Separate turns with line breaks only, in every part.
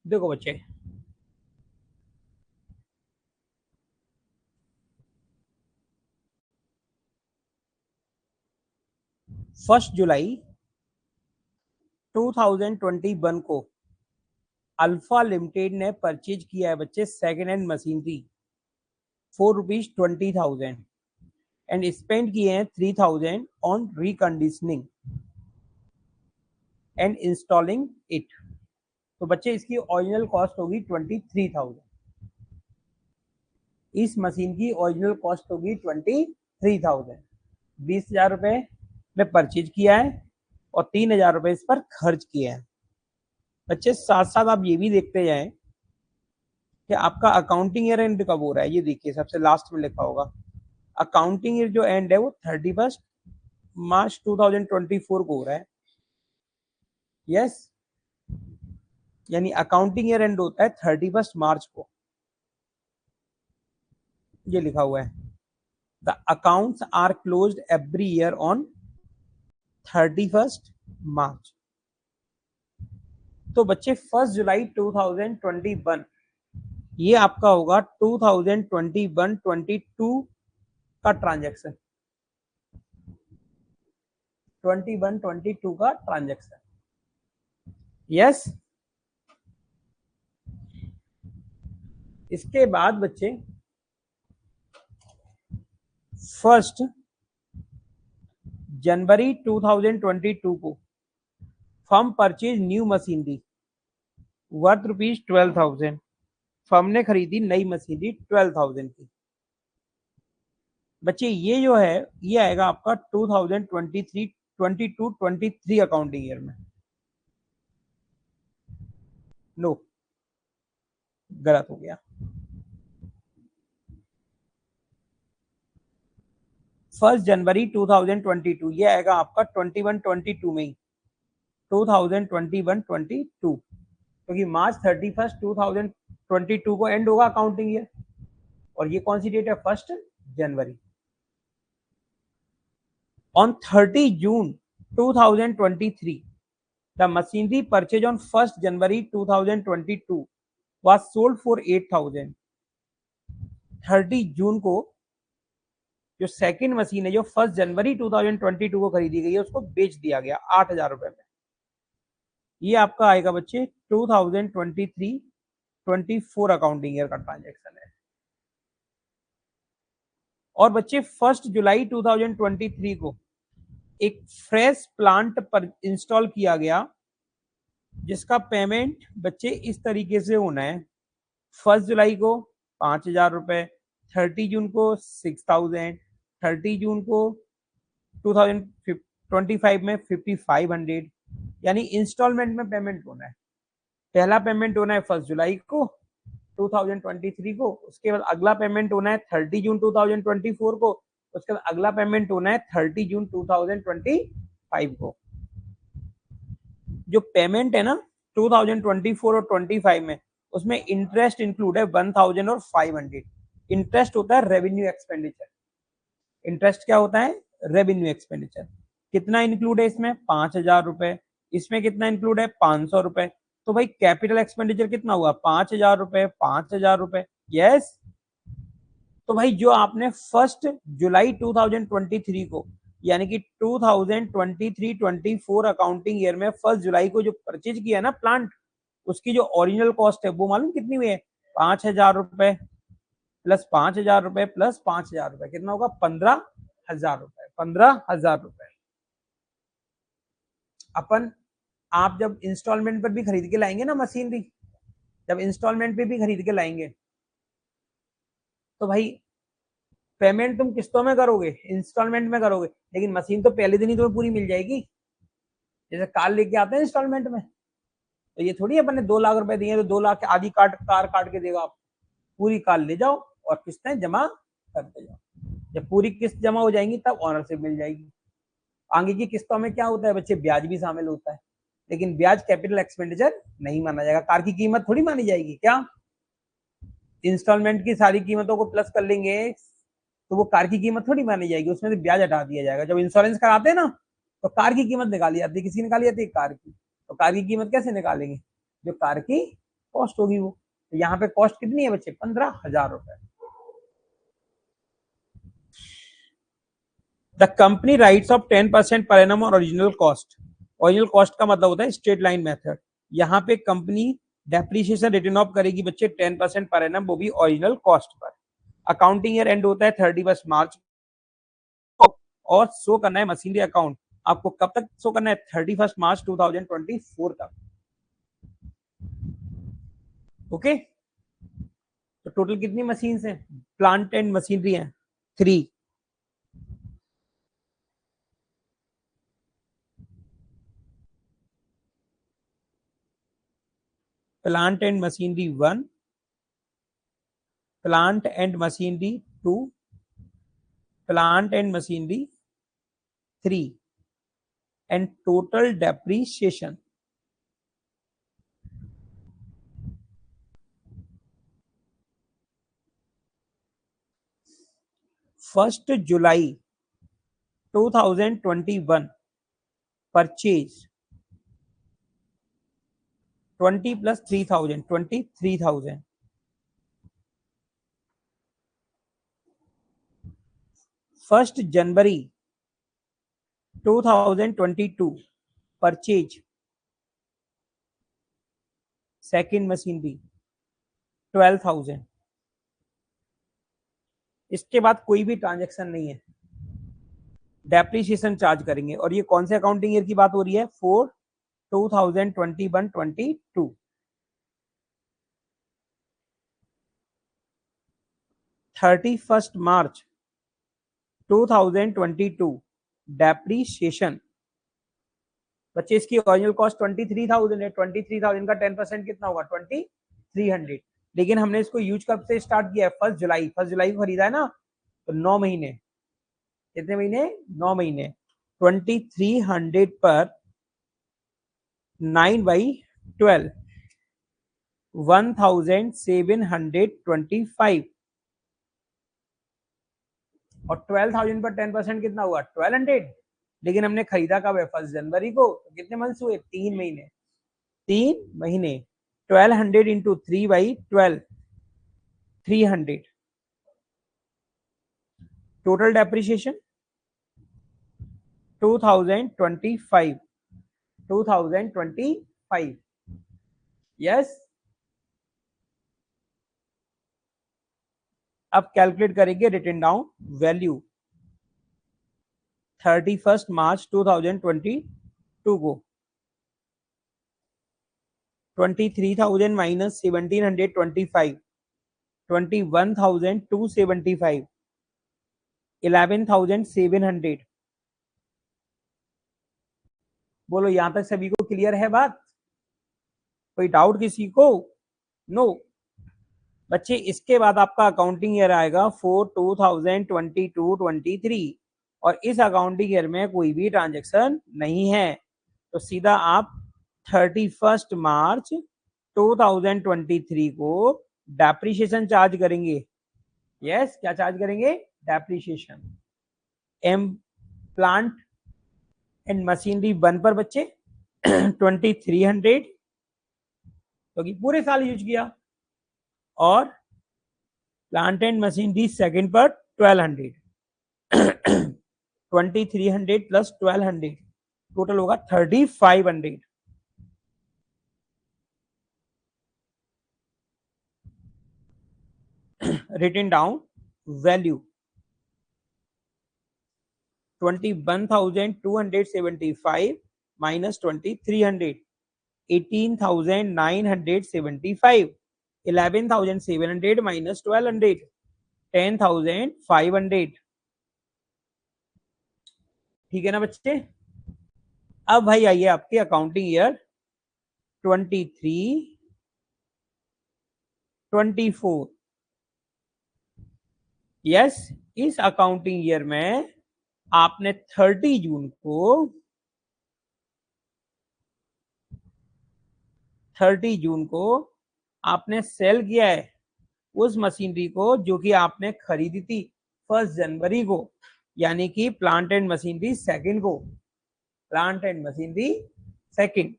देखो बच्चे, फर्स्ट जुलाई 2021 को अल्फा लिमिटेड ने परचेज किया है बच्चे second hand machinery ₹420,000 and spend किए हैं 3,000 on reconditioning and installing it. तो बच्चे इसकी ओरिजिनल कॉस्ट होगी 23,000। इस मशीन की ओरिजिनल कॉस्ट होगी 23,000। 20,000 रुपए में परचेज किया है और 3,000 रुपए इस पर खर्च किए हैं। बच्चे साथ साथ आप ये भी देखते जाएं कि आपका अकाउंटिंग ईयर एंड कब हो रहा है। ये देखिए सबसे लास्ट में लिखा होगा अकाउंटिंग ईयर जो एंड है वो 31 मार्च 2024 को हो रहा है। यस, यानी अकाउंटिंग ईयर एंड होता है 31 मार्च को। ये लिखा हुआ है the accounts are closed every year on 31 March. तो बच्चे 1 जुलाई 2021 ये आपका होगा 2021-22 का ट्रांजैक्शन, 21-22 का ट्रांजैक्शन। यस, इसके बाद बच्चे 1 जनवरी 2022 को firm purchase new machinery worth ₹12,000। Firm ने खरीदी नई मशीनरी 12,000 की। बच्चे ये जो है ये आएगा आपका 2023-22-23 अकाउंटिंग ईयर में। नो, गलत हो गया। 1 जनवरी 2022 ये आएगा आपका 21-22 में ही, 2021-22, क्योंकि मार्च 31 2022 को एंड होगा अकाउंटिंग ईयर और ये कौन सी डेट है 1 जनवरी। On 30 June 2023 the machinery purchase on 1 January 2022 was sold for 8,000। 30 जून को जो सेकंड मशीन है जो 1 जनवरी 2022 को खरीदी गई है उसको बेच दिया गया 8,000 रुपए में। ये आपका आएगा बच्चे 2023-24 अकाउंटिंग ईयर का ट्रांजैक्शन है। और बच्चे 1 जुलाई 2023 को एक फ्रेश प्लांट पर इंस्टॉल किया गया जिसका पेमेंट बच्चे इस तरीके से होना है 1 जुलाई को 5,000 रुपए, 30 जून को 6,000, 30 जून को 2025 में 5,500, यानी इंस्टॉलमेंट में पेमेंट होना है। पहला पेमेंट होना है 1 जुलाई को 2023 को, उसके बाद अगला पेमेंट होना है 30 जून 2024 को, उसके बाद अगला पेमेंट होना है 30 जून 2025 को। जो पेमेंट है ना 2024 और 25 में उसमें इंटरेस्ट इंक्लूड है 1,000 और 500। इंटरेस्ट होता है रेवेन्यू एक्सपेंडिचर। इंटरेस्ट क्या होता है? Revenue expenditure. कितना इंक्लूड है इसमें? 5,000 रुपए। इसमें कितना इंक्लूड है? 500 रुपए। तो भाई कैपिटल एक्सपेंडिचर कितना हुआ? 5,000 रुपए, 5,000 रुपए। यस, तो भाई जो आपने 1 जुलाई 2023 को यानी कि 2023-24 अकाउंटिंग ईयर में 1 जुलाई को जो परचेज किया ना प्लांट, उसकी जो ओरिजिनल कॉस्ट है वो मालूम कितनी हुई है? 5,000 रुपए प्लस 5,000 रुपए प्लस 5,000 रुपए, कितना होगा? 15,000 रुपए। 15,000 रुपए अपन आप जब इंस्टॉलमेंट पर भी खरीद के लाएंगे ना मशीनरी, जब इंस्टॉलमेंट पे भी खरीद के लाएंगे तो भाई पेमेंट तुम किस्तों में करोगे, इंस्टॉलमेंट में करोगे, लेकिन मशीन तो पहले दिन ही तुम्हें पूरी मिल जाएगी। जैसे कार लेके आते हैं इंस्टॉलमेंट में, तो ये थोड़ी अपन ने 2 लाख रुपए दिए तो 2 लाख की आधी कार काट के देगा आप। पूरी कार ले जाओ और किस्तें जमा करते जाओ। जब पूरी किस्त जमा हो जाएंगी तब ऑनरशिप मिल जाएगी। आगे की किस्तों में क्या होता है बच्चे? ब्याज भी शामिल होता है, लेकिन ब्याज कैपिटल एक्सपेंडिचर नहीं माना जाएगा। कार की कीमत थोड़ी मानी जाएगी क्या? इंस्टॉलमेंट की सारी कीमतों को प्लस कर लेंगे तो वो कार की कीमत थोड़ी मानी जाएगी, उसमें से ब्याज हटा दिया जाएगा। जब इंश्योरेंस कराते हैं ना तो कार की कीमत निकाली जाती है। किसी निकाली जाती है? कार की। तो कार की कीमत कैसे निकालेंगे? जो कार की कॉस्ट होगी वो। तो यहाँ पे कॉस्ट कितनी है बच्चे, 15,000 रुपए। The company rights of 10% per annum और ओरिजिनल कॉस्ट। ओरिजिनल कॉस्ट का मतलब होता है स्ट्रेट लाइन मेथड। यहाँ पे कंपनी डेप्रिसिएशन रिटर्न ऑफ करेगी बच्चे 10% पर एनम, वो भी original cost per. Accounting year and होता है 31 मार्च और शो करना है मशीनरी अकाउंट। आपको कब तक शो करना है, 31 मार्च 2024 तक। ओके, तो टोटल कितनी मशीन हैं, प्लांट एंड मशीनरी हैं 3। Plant and machinery 1, plant and machinery 2, plant and machinery 3 and total depreciation. First July 2021 purchase 20 plus 3,000 23,000। First January 2022 purchase second machinery 12,000। इसके बाद कोई भी ट्रांजैक्शन नहीं है, डेप्रिसिएशन चार्ज करेंगे। और ये कौन से अकाउंटिंग ईयर की बात हो रही है, 4 2021-22। 31 मार्च 2022 डेप्रिसिएशन। बच्चे इसकी ओरिजिनल कॉस्ट 23,000 है, 23,000 का 10% कितना होगा, 2300। लेकिन हमने इसको यूज कब से स्टार्ट किया है, 1 जुलाई को खरीदा है ना, तो 9 महीने, कितने महीने, 9 महीने। 2300 पर 9/12 1725 और 12,000 पर 10% कितना हुआ, 1200। लेकिन हमने खरीदा कब है, 1 जनवरी को, तो कितने मंथ्स हुए, 3 महीने, 3 महीने। 1200 इंटू 3/12 300। Total depreciation 2025 2025। यस, अब कैलकुलेट करेंगे रिटन डाउन वैल्यू 31 मार्च 2022 को। 23,000 माइनस 1,725, 21,275, 11,700। बोलो यहां तक सभी को क्लियर है बात, कोई डाउट किसी को, नो बच्चे। इसके बाद आपका अकाउंटिंग ईयर आएगा 4 2022-23 और इस अकाउंटिंग ईयर में कोई भी ट्रांजैक्शन नहीं है, तो सीधा आप 31 मार्च 2023 को डेप्रिसिएशन चार्ज करेंगे। यस, क्या चार्ज करेंगे, डेप्रिसिएशन। एम प्लांट एंड मशीनरी 1 पर बच्चे 2300 क्योंकि पूरे साल यूज किया, और प्लांट एंड मशीनरी सेकंड पर 1200 2300 प्लस 1200 टोटल होगा 3500। Written down value 21,275 minus 2,300 18,975 11,700 minus 1,200 10,500। ठीक है ना बच्चे। अब भाई आइए आपके अकाउंटिंग ईयर 23-24। यस, इस अकाउंटिंग ईयर में आपने 30 जून को आपने सेल किया है उस मशीनरी को जो कि आपने खरीदी थी 1 जनवरी को, यानी कि प्लांट एंड मशीनरी सेकंड को, प्लांट एंड मशीनरी सेकंड।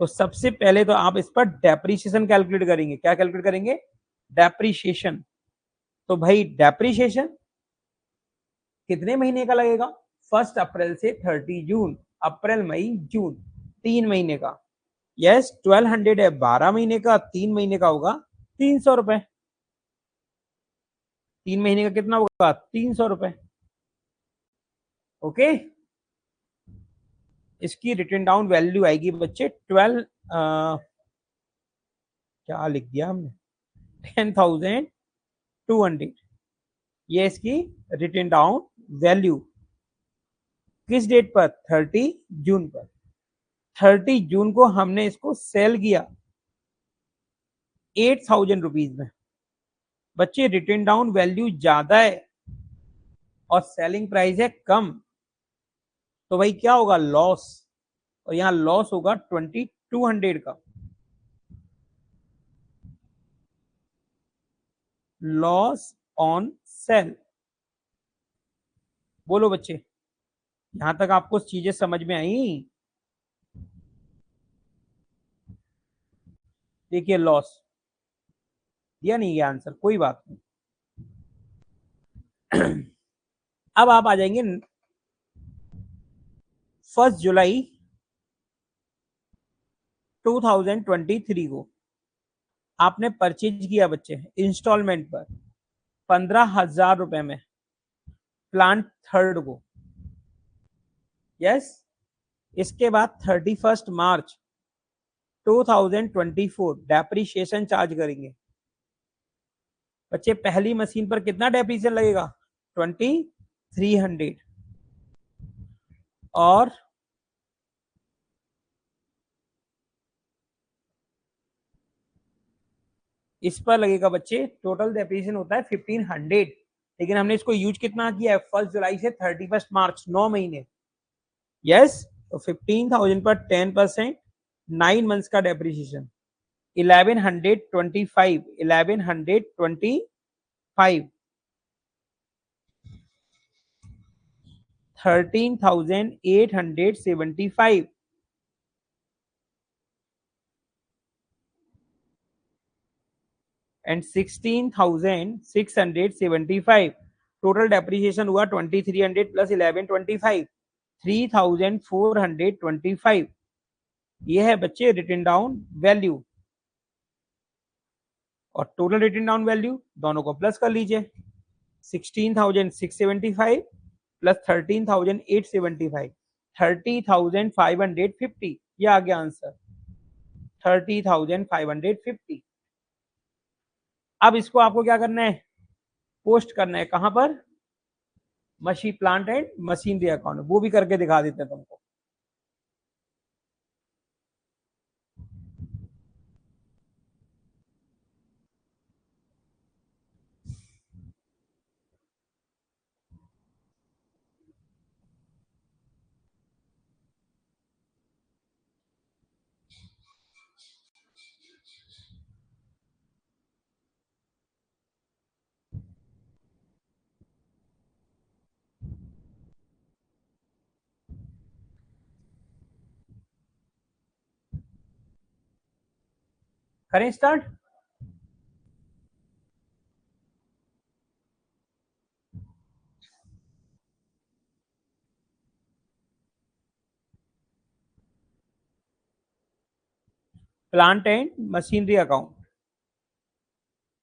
तो सबसे पहले तो आप इस पर डेप्रीशिएशन कैलकुलेट करेंगे। क्या कैलकुलेट करेंगे? डेप्रीशिएशन। तो भाई डेप्रीशिएशन कितने महीने का लगेगा? 1 अप्रैल से 30 जून, अप्रैल मई जून, 3 महीने का। यस 1200 है 12 महीने का, 3 महीने का होगा 300 रुपए। 3 महीने का कितना होगा? 300 रुपए। ओके, इसकी रिटर्न डाउन वैल्यू आएगी बच्चे क्या लिख दिया हमने, 10,200। ये इसकी रिटर्न डाउन वैल्यू किस डेट पर? 30 जून पर। 30 जून को हमने इसको सेल किया 8,000 रुपीज में। बच्चे रिटर्न डाउन वैल्यू ज्यादा है और सेलिंग प्राइस है कम, तो भाई क्या होगा? लॉस। और यहां लॉस होगा 2,200 का। Loss on cell. बोलो बच्चे, यहां तक आपको चीजें समझ में आई? देखिए लॉस दिया नहीं गया आंसर, कोई बात नहीं। अब आप आ जाएंगे 1 जुलाई 2023 को। आपने परचेज किया बच्चे इंस्टॉलमेंट पर 15,000 रुपए में प्लांट थर्ड को। यस, इसके बाद 31 मार्च 2024 डेप्रीशिएशन चार्ज करेंगे। बच्चे पहली मशीन पर कितना डेप्रीशिएशन लगेगा? 2,300। और इस पर लगेगा बच्चे, टोटल डेप्रीशिएशन होता है 1,500, लेकिन हमने इसको यूज कितना किया है? 1 जुलाई से 31 मार्च, 9 महीने। यस, तो 15,000 पर 10%, 9 मंथ्स का डेप्रीशिएशन 1125, 1125, 13,875 एंड 16,675। टोटल डेप्रीशिएशन हुआ 2,300 प्लस 1125, 3,425। ये है बच्चे रिटर्न डाउन वैल्यू। और टोटल रिटर्न डाउन वैल्यू दोनों को प्लस कर लीजिए, 16,675 प्लस 13,875, 30,550। ये आ गया आंसर 30,550। अब इसको आपको क्या करना है? पोस्ट करना है। कहां पर? Machine plant and machinery account. वो भी करके दिखा देते हैं तुमको। करें start? Plant and machinery account,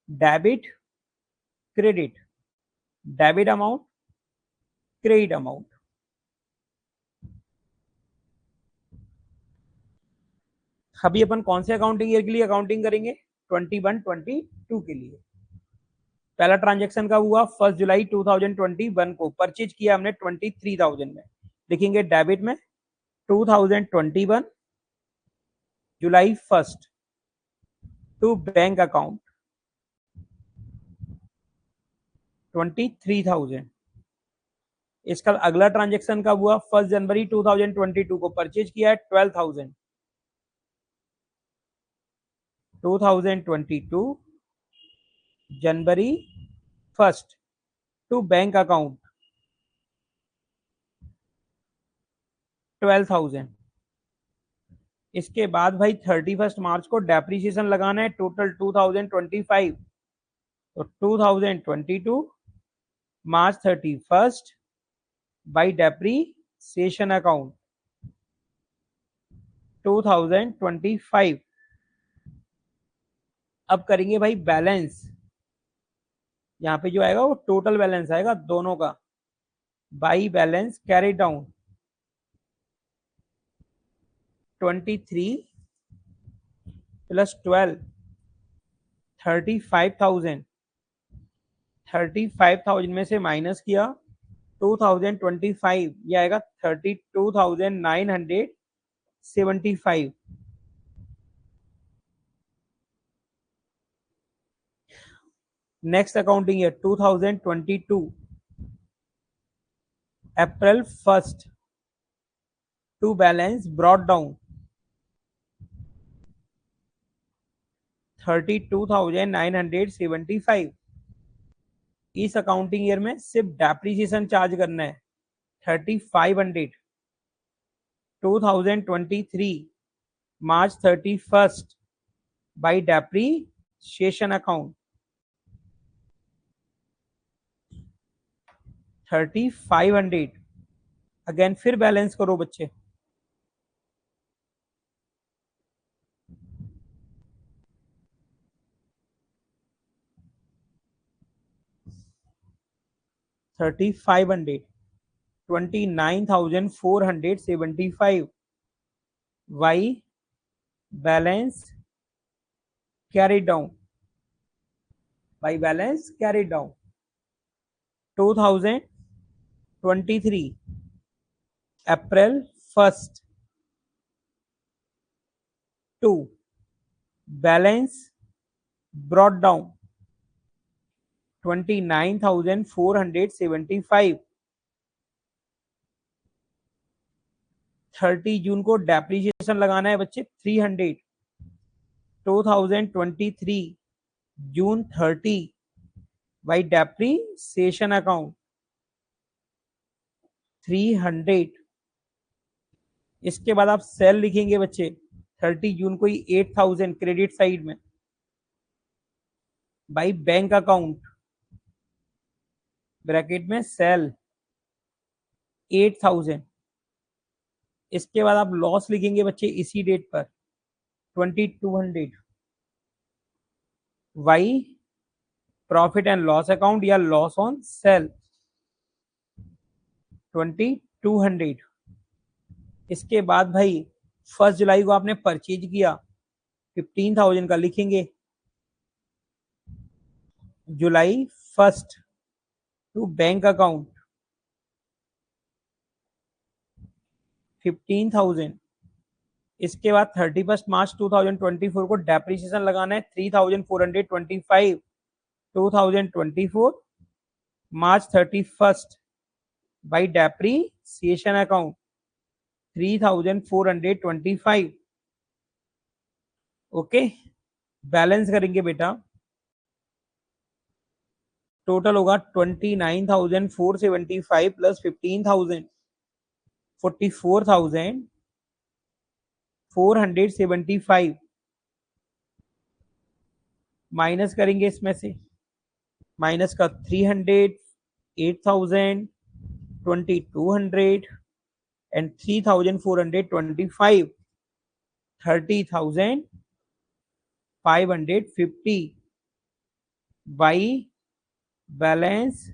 debit credit, debit amount credit amount. अभी अपन कौन से अकाउंटिंग ईयर के लिए अकाउंटिंग करेंगे? 21-22 के लिए। पहला ट्रांजैक्शन कब हुआ? 1 जुलाई 2021 को। परचेज किया हमने 23,000 में। लिखेंगे डेबिट में 2021 जुलाई 1 टू बैंक अकाउंट 23,000। इसका अगला ट्रांजैक्शन कब हुआ? 1 जनवरी 2022 को। परचेज किया है 12,000, 2022 जनवरी 1 टू बैंक अकाउंट 12,000। इसके बाद भाई 31 मार्च को डेप्रिसिएशन लगाना है टोटल 2025, तो 2022 मार्च 31 बाई डेप्रिसिएशन अकाउंट 2025। अब करेंगे भाई बैलेंस, यहाँ पे जो आएगा वो टोटल बैलेंस आएगा दोनों का, by balance carry down 23 plus 12 35,000, 35,000 में से माइनस किया 2025, ये आएगा 32,975। Next accounting year 2022 April 1 to balance brought down 32,975। इस अकाउंटिंग ईयर में सिर्फ डेप्रिसिएशन चार्ज करना है 3,500, 2023 मार्च 31 बाई डेप्रिसिएशन अकाउंट 3,500। अगेन फिर बैलेंस करो बच्चे, $3,500, 29,475 by balance carry down, by balance carry down 2023 April 1 to balance brought down 29,475। 30 जून को डेप्रिसिएशन लगाना है बच्चे 300, 2023 जून 30 बाई डेप्रिसिएशन अकाउंट 300। इसके बाद आप सेल लिखेंगे बच्चे 30 जून को ही 8,000 क्रेडिट साइड में बाई बैंक अकाउंट ब्रैकेट में सेल 8,000। इसके बाद आप लॉस लिखेंगे बच्चे इसी डेट पर 2,200 by profit and loss account या लॉस ऑन सेल 2,200। इसके बाद भाई 1 जुलाई को आपने परचेज किया 15,000 का लिखेंगे, जुलाई 1 टू बैंक अकाउंट 15,000। इसके बाद 31 मार्च 2024 को डेप्रिसिएशन लगाना है 3,425, 2024 मार्च 31 by depreciation account 3,425। Okay, balance करेंगे बेटा, टोटल होगा 29,475 प्लस 15,000 44,475 माइनस करेंगे इसमें से, माइनस का 300, 8,000, 2,200 and 3,425, 30,550 by balance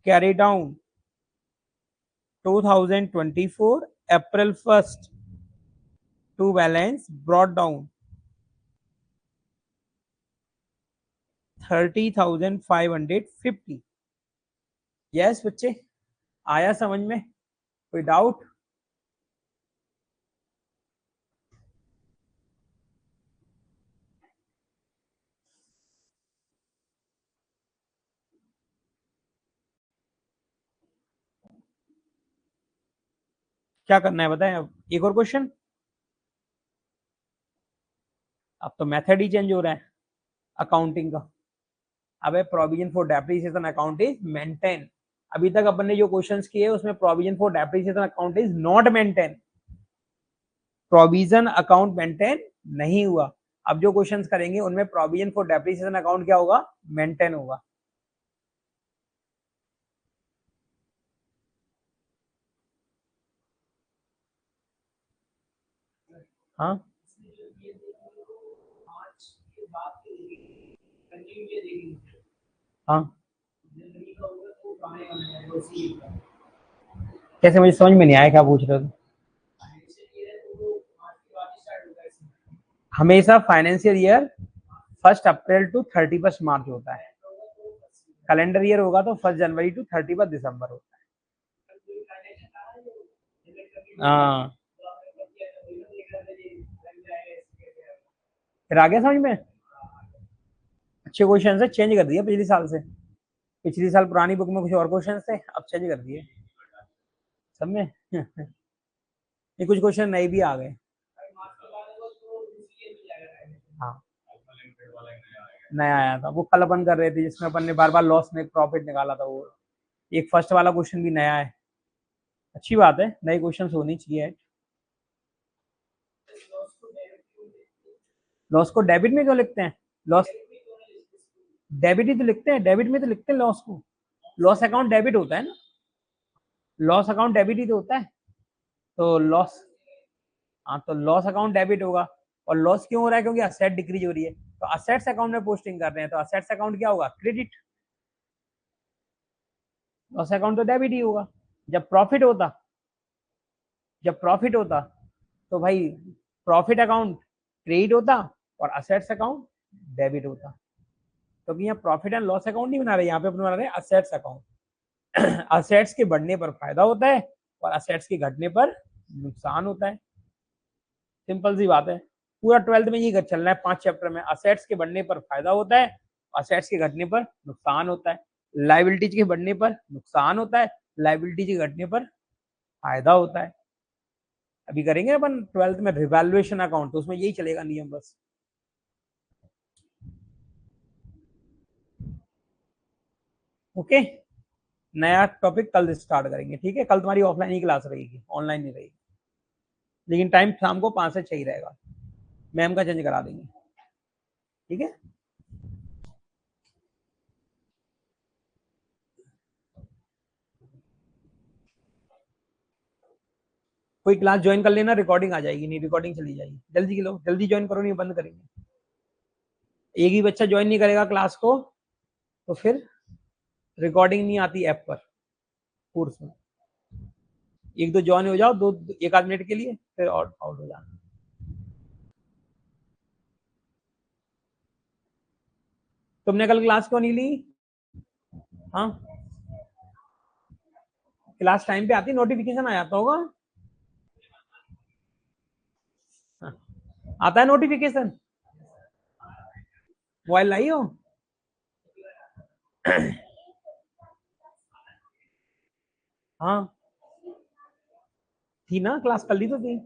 carry down 2024 April 1 to balance brought down 30,550। Yes बच्चे, आया समझ में? कोई डाउट? क्या करना है बताएं? अब एक और क्वेश्चन। अब तो मेथड ही चेंज हो रहा है अकाउंटिंग का। अब provision for depreciation account is maintain. अभी तक अपन ने जो क्वेश्चंस किए उसमें provision for depreciation account is not maintain. Provision account maintain नहीं हुआ। अब जो क्वेश्चंस करेंगे उनमें प्रोविजन फॉर डेप्रिसिएशन अकाउंट क्या होगा, मेंटेन होगा। हाँ हाँ कैसे, मुझे समझ में नहीं आया क्या पूछ रहे हो। हमेशा फाइनेंशियल ईयर 1 अप्रैल टू 31 मार्च होता है। कैलेंडर ईयर होगा तो 1 जनवरी टू 31 दिसंबर होता है। हाँ फिर आगे समझ में। अच्छे क्वेश्चन है, चेंज कर दिया पिछले साल से। पिछली साल पुरानी बुक में कुछ और क्वेश्चन थे, अब चेंज कर दिए सब में। ये कुछ क्वेश्चन नए भी आ गए। हाँ नया आया था, वो कल अपन कर रहे थे जिसमें अपन ने बार बार लॉस में प्रॉफिट निकाला था, वो एक फर्स्ट वाला क्वेश्चन भी नया है। अच्छी बात है, नए क्वेश्चन होनी चाहिए। लॉस को डेबिट में क्यों लिखते हैं, लॉस डेबिट ही तो लिखते हैं, डेबिट में तो लिखते हैं लॉस को। लॉस अकाउंट डेबिट होता है ना, लॉस अकाउंट डेबिट ही तो होता है। तो लॉस, हाँ तो लॉस अकाउंट डेबिट होगा। और लॉस क्यों हो रहा है, क्योंकि असेट डिक्रीज हो रही है, तो असेट्स अकाउंट में पोस्टिंग कर रहे हैं, तो असेट्स अकाउंट क्या होगा, क्रेडिट। लॉस अकाउंट तो डेबिट ही होगा। जब प्रॉफिट होता, जब प्रॉफिट होता तो भाई प्रॉफिट अकाउंट क्रेडिट होता और असेट्स अकाउंट डेबिट होता। क्योंकि यहाँ प्रॉफिट एंड लॉस अकाउंट नहीं बना रहे, यहाँ पे अपन बना रहे हैं असेट्स अकाउंट। असेट्स के बढ़ने पर फायदा होता है और असेट्स के घटने पर नुकसान होता है। सिंपल सी बात है, पूरा 12th में यही चलना है 5 चैप्टर में। असेट्स के बढ़ने पर फायदा होता है, असेट्स के घटने पर नुकसान होता है। लाइबिलिटीज के बढ़ने पर नुकसान होता है, लाइबिलिटी के घटने पर फायदा होता है। अभी करेंगे अपन 12th में रिवैल्यूएशन अकाउंट, तो उसमें यही चलेगा नियम बस। ओके, नया टॉपिक कल स्टार्ट करेंगे, ठीक है। कल तुम्हारी ऑफलाइन ही क्लास रहेगी, ऑनलाइन नहीं रहेगी, लेकिन टाइम शाम को 5 से 6 ही रहेगा। मैम का चेंज करा देंगे, ठीक है। कोई क्लास ज्वाइन कर लेना, रिकॉर्डिंग आ जाएगी, नहीं रिकॉर्डिंग चली जाएगी। जल्दी लो, जल्दी ज्वाइन करो, नहीं बंद करेंगे। एक ही बच्चा ज्वाइन नहीं करेगा क्लास को तो फिर रिकॉर्डिंग नहीं आती ऐप पर कोर्स में। एक दो ज्वाइन हो जाओ, दो एक आध मिनट के लिए, फिर आउट आउट हो जाना। तुमने कल क्लास क्यों नहीं ली। हाँ क्लास टाइम पे आती, नोटिफिकेशन आ जाता होगा। हाँ, आता है नोटिफिकेशन, मोबाइल लाई हो। हाँ थी ना क्लास, कल ही तो थी।